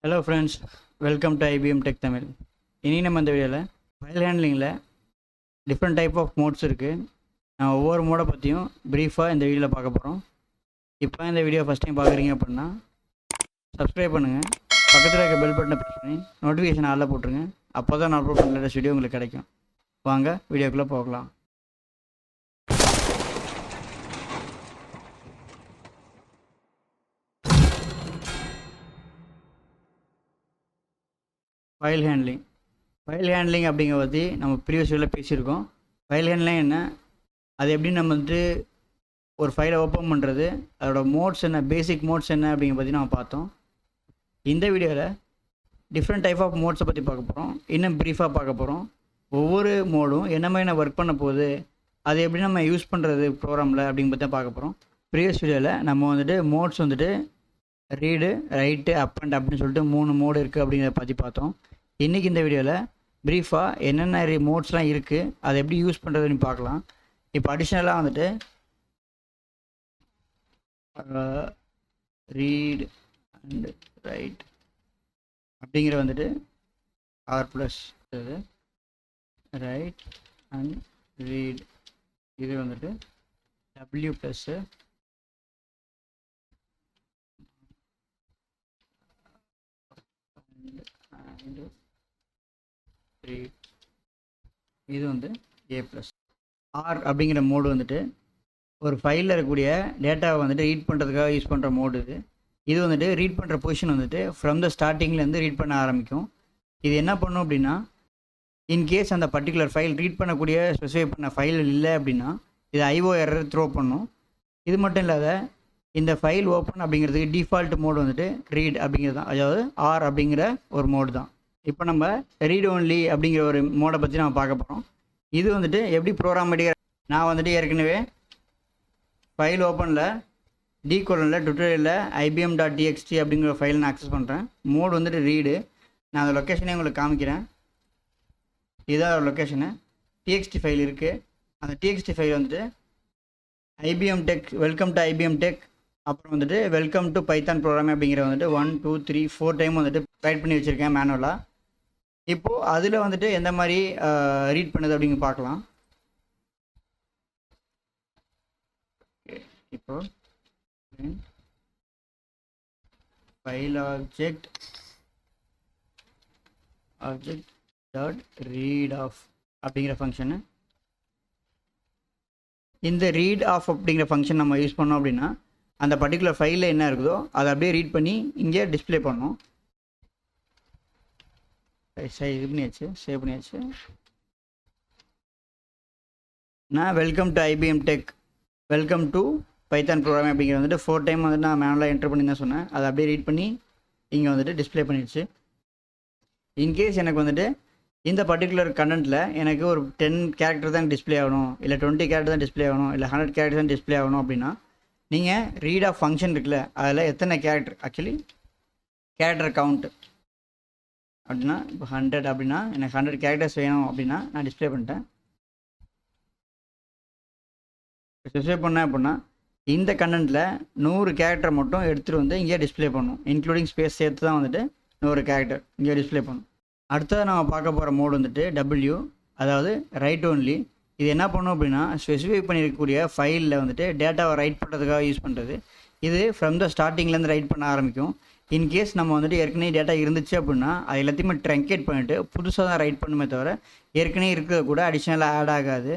Hello friends, welcome to IBM Tech Tamil. இனி நம்ம இந்த வீடியோவில் ஃபைல் ஹேண்ட்லிங்கில் டிஃப்ரெண்ட் டைப் ஆஃப் மோட்ஸ் இருக்குது. நான் ஒவ்வொரு மோடை பற்றியும் ப்ரீஃபாக இந்த வீடியோவில் பார்க்க போகிறோம். இப்போ இந்த வீடியோ ஃபஸ்ட் டைம் பார்க்குறீங்க அப்படின்னா சப்ஸ்கிரைப் பண்ணுங்கள், பக்கத்தில் இருக்க பெல் பட்டனை ப்ரெஸ் பண்ணி நோட்டிஃபிகேஷன் ஆளில் போட்டுருங்க. அப்போ தான் நான் அப்லோட் பண்ணுற வீடியோ உங்களுக்கு கிடைக்கும். வாங்க வீடியோக்குள்ளே போகலாம். ஃபைல் ஹேண்ட்லிங் அப்படிங்கிற பற்றி நம்ம ப்ரீவியஸ் வீடியோவில் பேசியிருக்கோம். ஃபைல் ஹேண்ட்லிங் என்ன, அது எப்படி நம்ம ஒரு ஃபைலை ஓப்பன் பண்ணுறது, அதோட மோட்ஸ் என்ன, பேசிக் மோட்ஸ் என்ன அப்படிங்கிற பற்றி நம்ம பார்த்தோம். இந்த வீடியோவில் டிஃப்ரெண்ட் டைப் ஆஃப் மோட்ஸை பற்றி பார்க்க போகிறோம். இன்னும் ப்ரீஃபாக பார்க்க போகிறோம். ஒவ்வொரு மோடும் என்ன மாதிரி நான் ஒர்க் பண்ண போகுது, அது எப்படி நம்ம யூஸ் பண்ணுறது ப்ரோக்ராமில் அப்படிங்கிற பற்றி தான் பார்க்க போகிறோம். ப்ரீவியஸ் வீடியோவில் நம்ம modes read, right, up and அப்படின்னு சொல்லிட்டு 3 மோடு இருக்குது அப்படிங்கிறத பற்றி பார்த்தோம். இன்றைக்கி இந்த வீடியோவில் ப்ரீஃபாக என்னென்ன மோட்ஸ்லாம் இருக்குது, அதை எப்படி யூஸ் பண்ணுறதுன்னு பார்க்கலாம். இப்போ அடிஷ்னலாக ரீட் அண்ட் ரைட் அப்படிங்கிற R plus write and read, இது டபிள்யூ ப்ளஸ்ஸு இது ஏ ப்ளஸ். ஆர் அப்படிங்கிற மோடு ஒரு ஃபைலில் இருக்கக்கூடிய டேட்டாவை ரீட் பண்ணுறதுக்காக யூஸ் பண்ணுற மோடு. இது ரீட் பண்ணுற பொசிஷன் ஃப்ரம் த ஸ்டார்டிங்லேருந்து ரீட் பண்ண ஆரம்பிக்கும். இது என்ன பண்ணும் அப்படின்னா, இன்கேஸ் அந்த பர்டிகுலர் ஃபைல் ரீட் பண்ணக்கூடிய ஸ்பெசிஃபை பண்ண ஃபைல் இல்லை அப்படின்னா இது ஐஓ எரர் த்ரோ பண்ணும். இது மட்டும் இல்லாத இந்த ஃபைல் ஓப்பன் அப்படிங்கிறதுக்கு டிஃபால்ட் மோடு ரீட் அப்படிங்கிறது தான், அதாவது ஆர் அப்படிங்கிற ஒரு மோடு தான். இப்போ நம்ம ரீட் ஒன்லி அப்படிங்கிற ஒரு மோடை பற்றி நம்ம பார்க்க போகிறோம். இது எப்படி ப்ரோக்ராமேட்டிக்காக, நான் ஏற்கனவே ஃபைல் ஓப்பனில் டிகோலனில் டுட்டோரியலில் IBM.txt அப்படிங்கிற ஃபைல் நான் ஆக்சஸ் பண்ணுறேன். Mode read. நான் அந்த லொக்கேஷனே உங்களுக்கு காமிக்கிறேன். இதுதான் லொக்கேஷனு. TXT ஃபைல் இருக்குது. அந்த TXT file IBM Tech, welcome to IBM Tech, அப்புறம் வெல்கம் டு பைத்தான் ப்ரோக்ராமிங் அப்படிங்கிற 1 2 3 4 டைம் ரைட் பண்ணி வச்சுருக்கேன் மேனுவலாக. இப்போது அதில் எந்த மாதிரி ரீட் பண்ணுது அப்படிங்க பார்க்கலாம். இப்போ file object dot read of அப்படிங்கிற ஃபங்க்ஷனு, இந்த ரீட் ஆஃப் அப்படிங்கிற ஃபங்க்ஷன் நம்ம யூஸ் பண்ணோம் அப்படின்னா அந்த பர்டிகுலர் ஃபைலில் என்ன இருக்குதோ அதை அப்படியே ரீட் பண்ணி இங்கே டிஸ்பிளே பண்ணோம். இது பண்ணியாச்சு. நான் welcome to IBM Tech, welcome to Python programming அப்படிங்கிற 4 டைம் நான் மேனுவலாக என்ட்ரு பண்ணி தான் சொன்னேன். அதை அப்படியே ரீட் பண்ணி இங்கே டிஸ்பிளே பண்ணிடுச்சு. இன்கேஸ் எனக்கு இந்த பர்டிகுலர் கண்டென்ட்டில் எனக்கு ஒரு 10 கேரக்டர் தான் டிஸ்பிளே ஆகணும், இல்லை 20 கேரக்டர் தான் டிஸ்பிளே ஆகணும், இல்லை 100 கேரக்டர் தான் டிஸ்பிளே ஆகணும் அப்படின்னா நீங்கள் ரீட் ஆஃப் ஃபங்க்ஷன் இருக்குல்ல, அதில் எத்தனை கேரக்டர், ஆக்சுவலி கேரக்டர் கவுண்ட்டு அப்படின்னா இப்போ 100 அப்படின்னா எனக்கு 100 கேரக்டர்ஸ் வேணும் அப்படின்னா நான் டிஸ்பிளே பண்ணிட்டேன். டிஸ்பிளே பண்ணேன் அப்படின்னா இந்த கண்டென்ட்டில் 100 கேரக்டர் மட்டும் எடுத்துகிட்டு இங்கே டிஸ்பிளே பண்ணும். இன்க்ளூடிங் ஸ்பேஸ் சேர்த்து தான் 100 கேரக்டர் இங்கே டிஸ்பிளே பண்ணும். அடுத்தது நம்ம பார்க்க போகிற மோடு டபிள்யூ, அதாவது ரைட் ஒன்லி. இது என்ன பண்ணும் அப்படின்னா, ஸ்பெசிஃபை பண்ணியிருக்கக்கூடிய ஃபைலில் டேட்டாவை ரைட் பண்ணுறதுக்காக யூஸ் பண்ணுறது. இது ஃப்ரம் த ஸ்டார்டிங்லேருந்து ரைட் பண்ண ஆரம்பிக்கும். இன்கேஸ் நம்ம ஏற்கனவே டேட்டா இருந்துச்சு அப்படின்னா அது எல்லாத்தையுமே ட்ரங்கேட் பண்ணிவிட்டு புதுசாக தான் ரைட் பண்ணுமே தவிர ஏற்கனவே இருக்கிறத கூட அடிஷ்னலாக ஆட் ஆகாது.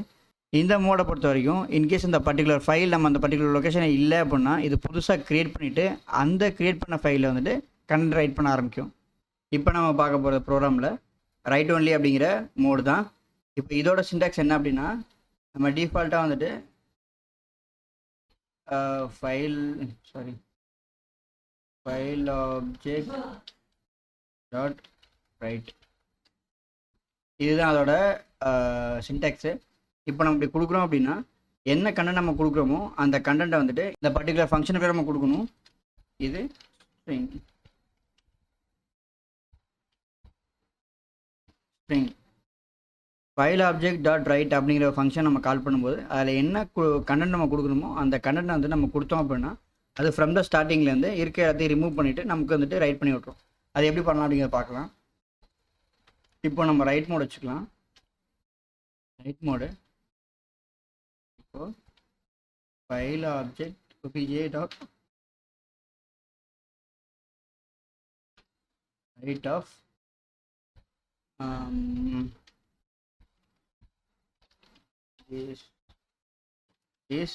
இந்த மோடை பொறுத்த வரைக்கும் இன்கேஸ் இந்த பர்டிகுலர் ஃபைல் நம்ம அந்த பர்டிகுலர் லொக்கேஷனில் இல்லை அப்படின்னா இது புதுசாக க்ரியேட் பண்ணிவிட்டு அந்த க்ரியேட் பண்ண ஃபைலில் கண்டென்ட் ரைட் பண்ண ஆரம்பிக்கும். இப்போ நம்ம பார்க்க போகிற ப்ரோக்ராமில் ரைட் ஒன்லி அப்படிங்கிற மோடு தான். இப்போ இதோட சின்டாக்ஸ் என்ன அப்படின்னா, நம்ம டிஃபால்ட்டாக ஃபைல் ஆப்ஜெக்ட் டாட் ரைட், இதுதான் அதோட சின்டாக்ஸு. இப்போ நம்ம இப்படி கொடுக்குறோம் அப்படின்னா என்ன கண்டென்ட் நம்ம கொடுக்குறோமோ அந்த கண்டென்ட்டை இந்த பர்டிகுலர் ஃபங்க்ஷனுக்கு நம்ம கொடுக்கணும். இது string file object dot right அப்படிங்கிற ஃபங்க்ஷன் நம்ம கால் பண்ணும்போது அதில் என்ன கண்டென்ட் நம்ம கொடுக்கணுமோ அந்த கண்டென்ட் நம்ம கொடுத்தோம் அப்படின்னா அது ஃப்ரம் த ஸ்டார்டிங்லேருந்து இருக்க எல்லாத்தையும் ரிமூவ் பண்ணிவிட்டு நமக்கு ரைட் பண்ணி விட்ரும். அது எப்படி பண்ணலாம் அப்படிங்கிறத பார்க்கலாம். இப்போ நம்ம ரைட் மோட் வச்சுக்கலாம். ரைட் மோடு இப்போ file object obj dot write of is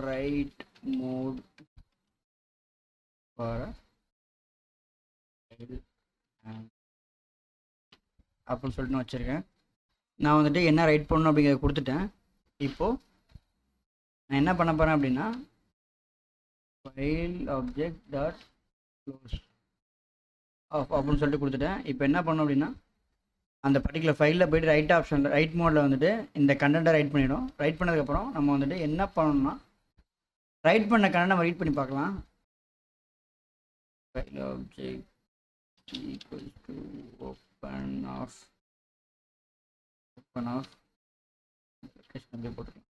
right mode for அப்படின்னு சொல்லிட்டு நான் வச்சுருக்கேன். நான் வந்துட்டு என்ன ரைட் பண்ணணும் அப்படிங்கிறத கொடுத்துட்டேன். இப்போது நான் என்ன பண்ண போகிறேன் அப்படின்னா file object dot close of அப்படின்னு சொல்லிட்டு கொடுத்துட்டேன். இப்போ என்ன பண்ணணும் அப்படின்னா அந்த பர்டிகுலர் ஃபைலில் போய்ட்டு ரைட் மோடில் வந்துட்டு இந்த கண்டென்ட்டை ரைட் பண்ணிவிடும். ரைட் பண்ணதுக்கப்புறம் நம்ம வந்துட்டு என்ன பண்ணணும்னா ரைட் பண்ண கண்டென்ட் நம்ம ரீட் பண்ணி பார்க்கலாம். File object equals to open of அப்படியே போட்டுக்கலாம்.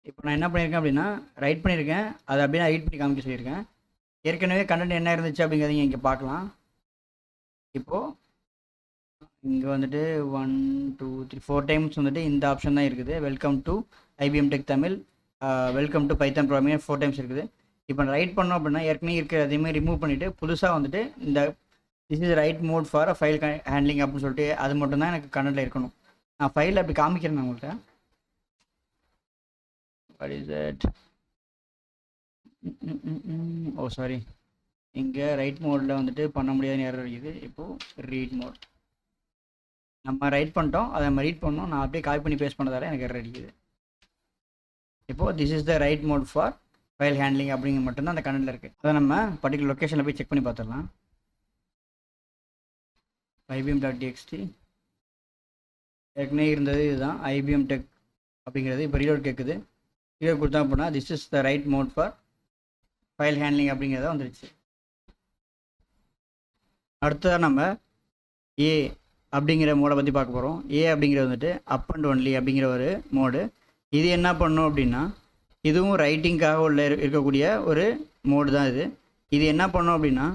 இப்போ நான் என்ன பண்ணியிருக்கேன் அப்படின்னா ரைட் பண்ணியிருக்கேன். அதை அப்படியே நான் ரீட் பண்ணி காமிக்க சொல்லியிருக்கேன். ஏற்கனவே கண்டென்ட் என்ன இருந்துச்சு அப்படிங்கிறத இங்கே பார்க்கலாம். இப்போது இங்கே வந்துட்டு 1 2 3 4 டைம்ஸ் வந்துட்டு இந்த ஆப்ஷன் தான் இருக்குது. Welcome to IBM Tech Tamil, welcome to Python programming 4 times இருக்குது. இப்போ நான் ரைட் பண்ணோம் அப்படின்னா ஏற்கனவே இருக்கிற அதையுமே ரிமூவ் பண்ணிவிட்டு புதுசாக வந்துட்டு இந்த this is write mode for file handling அப்படின்னு சொல்லிட்டு அது மட்டும்தான் எனக்கு கண்டென்ட்டில் இருக்கணும். நான் ஃபைலில் அப்படி காமிக்கிறேன் உங்கள்கிட்ட. What is that? Oh sorry, இங்கே ரைட் மோடில் வந்துட்டு பண்ண முடியாதுன்னு யாரும் இருக்குது. இப்போது ரீட் மோட் நம்ம ரைட் பண்ணிட்டோம், அதை நம்ம ரீட் பண்ணோம். நான் அப்படியே காப்பி பண்ணி பேஸ்ட் பண்ணதால எனக்கு எரர் அடிக்குது. இப்போது this is the write mode for file handling அப்படிங்கிற மட்டும்தான் அந்த கண்டென்ட்டில் இருக்குது. அதை நம்ம பர்டிகுலர் லொக்கேஷனில் போய் செக் பண்ணி பார்த்துடலாம். IBM.txt ஏற்கனவே இருந்தது இதுதான் IBM டெக் அப்படிங்கிறது. இப்போ ரீலோட் கேட்குது. ரீலோட் கொடுத்தா அப்படின்னா this is the write mode for file handling அப்படிங்கிறத வந்துடுச்சு. அடுத்ததாக நம்ம ஏ அப்படிங்கிற மோடை பற்றி பார்க்க போகிறோம். ஏ அப்படிங்கிறது வந்துட்டு அப் அண்ட் ஒன்லி அப்படிங்கிற ஒரு மோடு. இது என்ன பண்ணும் அப்படின்னா இதுவும் ரைட்டிங்காக உள்ள இருக்கக்கூடிய ஒரு மோடு தான் இது. இது என்ன பண்ணும் அப்படின்னா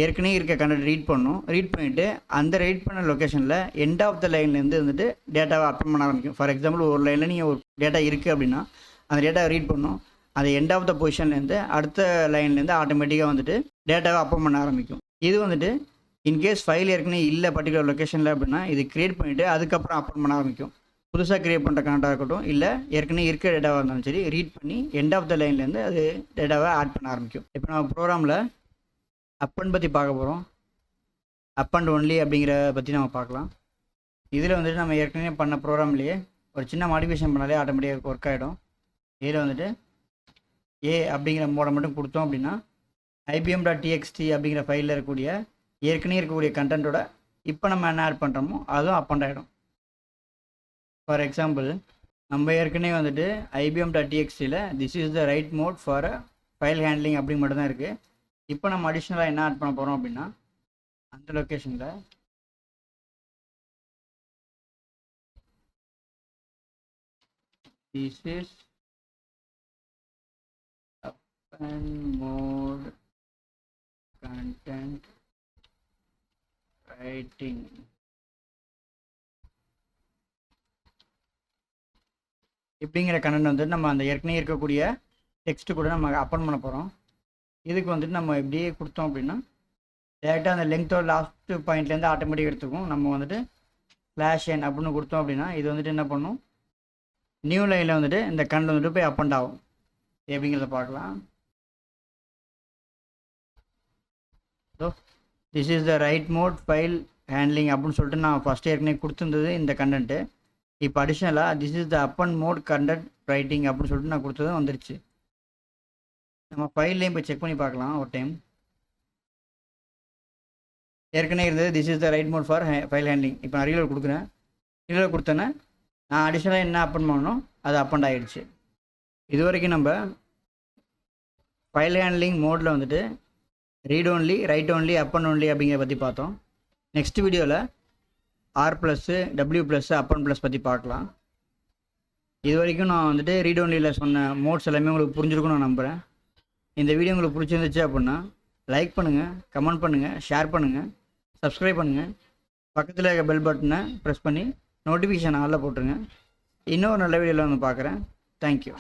ஏற்கனவே இருக்க கண்டென்ட் ரீட் பண்ணும். ரீட் பண்ணிவிட்டு அந்த ரீட் பண்ண லொக்கேஷனில் எண்ட் ஆஃப் த லைன்லேருந்து வந்துட்டு டேட்டாவை அப்டேட் பண்ண ஆரம்பிக்கும். ஃபார் எக்ஸாம்பிள் ஒரு லைனில் நீங்கள் ஒரு டேட்டா இருக்குது அப்படின்னா அந்த டேட்டாவை ரீட் பண்ணும். அந்த எண்ட் ஆஃப் த பொசிஷன்லேருந்து அடுத்த லைன்லேருந்து ஆட்டோமேட்டிக்காக வந்துட்டு டேட்டாவை அப்டேட் பண்ண ஆரம்பிக்கும். இது வந்துட்டு இன்கேஸ் ஃபைல் ஏற்கனவே இல்லை பர்டிகுலர் லொக்கேஷனில் அப்படின்னா இது க்ரியேட் பண்ணிவிட்டு அதுக்கப்புறம் அப்டேட் பண்ண ஆரம்பிக்கும். புதுசாக க்ரியேட் பண்ணுற கனெக்டாக இருக்கட்டும் இல்லை ஏற்கனவே இருக்கிற டேட்டாவாக இருந்தாலும் சரி ரீட் பண்ணி எண்ட் ஆஃப் த லைன்லேருந்து அது டேட்டாவை ஆட் பண்ண ஆரம்பிக்கும். இப்போ நம்ம ப்ரோக்ராமில் அப்பன் பற்றி பார்க்க போகிறோம். அப் அண்ட் ஒன்லி அப்படிங்கிற பற்றி நம்ம பார்க்கலாம். இதில் வந்துட்டு நம்ம ஏற்கனவே பண்ண ப்ரோக்ராம்லேயே ஒரு சின்ன மாடிஃபிகேஷன் பண்ணாலே ஆட்டோமேட்டிக்காக ஒர்க் ஆகிடும். இதில் வந்துட்டு ஏ அப்படிங்கிற மோடை மட்டும் கொடுத்தோம் அப்படின்னா IBM.txt அப்படிங்கிற ஃபைலில் இருக்கக்கூடிய ஏற்கனவே இருக்கக்கூடிய கண்டென்ட்டோட இப்போ நம்ம என்ன ஆட் பண்ணுறோமோ அதுவும் அப் அண்ட் ஆகிடும். ஃபார் எக்ஸாம்பிள் நம்ம ஏற்கனவே வந்துட்டு IBM.txtயில் this is the write mode for file handling அப்படி மட்டும் தான் இருக்குது. இப்போ நம்ம அடிஷ்னலாக என்ன ஆட் பண்ண போகிறோம் அப்படின்னா அந்த லொக்கேஷனில் this is append mode content writing இப்படிங்கிற கண்டென்ட் வந்துட்டு நம்ம அந்த ஏற்கனவே இருக்கக்கூடிய டெக்ஸ்ட்டு கூட நம்ம அப்பன் பண்ண போகிறோம். இதுக்கு வந்துட்டு நம்ம இப்படியே கொடுத்தோம் அப்படின்னா டேரெக்டாக அந்த லெங்க்த்தோட லாஸ்ட் பாயிண்ட்லேருந்து ஆட்டோமேட்டிக் எடுத்துக்கும். நம்ம வந்துட்டு /n அப்படின்னு கொடுத்தோம் அப்படின்னா இது வந்துட்டு என்ன பண்ணும் நியூ லைனில் வந்துட்டு இந்த கண்டென்ட் வந்துட்டு போய் அப் அண்ட் ஆகும். எப்படிங்கிறத பார்க்கலாம். So this is the write mode file handling அப்படின்னு சொல்லிட்டு நான் ஃபஸ்ட்டு ஏற்கனவே கொடுத்துருந்தது இந்த கண்டென்ட்டு. இப்போ அடிஷ்னலாக this is the append mode content writing அப்படின்னு சொல்லிட்டு நான் கொடுத்ததும் வந்துருச்சு. நம்ம ஃபைல்லையும் போய் செக் பண்ணி பார்க்கலாம் ஒரு டைம். ஏற்கனவே இருந்தது this is the write mode for file handling. இப்போ நான் ரீலோட் கொடுக்குறேன். ரீலோட் கொடுத்தேன்னா நான் அடிஷ்னலாக என்ன அப்பன் பண்ணணும் அது அப் அண்ட் ஆகிடுச்சு. இது வரைக்கும் நம்ம ஃபைல் ஹேண்ட்லிங் மோடில் வந்துட்டு read only, right only, up and only அப்படிங்கிறத பற்றி பார்த்தோம். நெக்ஸ்ட் வீடியோவில் R+, W+, up and plus பற்றி பார்க்கலாம். இது வரைக்கும் நான் வந்துட்டு ரீட் ஒன்லியில் சொன்ன மோட்ஸ் எல்லாமே உங்களுக்கு புரிஞ்சிருக்குன்னு நான் நம்புகிறேன். இந்த வீடியோ உங்களுக்கு பிடிச்சிருந்துச்சு அப்படின்னா லைக் பண்ணுங்கள், கமெண்ட் பண்ணுங்கள், ஷேர் பண்ணுங்கள், சப்ஸ்கிரைப் பண்ணுங்கள். பக்கத்தில் இருக்க பெல் பட்டனை ப்ரெஸ் பண்ணி நோட்டிஃபிகேஷன் ஆளில் போட்டுருங்க. இன்னொரு நல்ல வீடியோவில் வந்து பார்க்குறேன். தேங்க்யூ.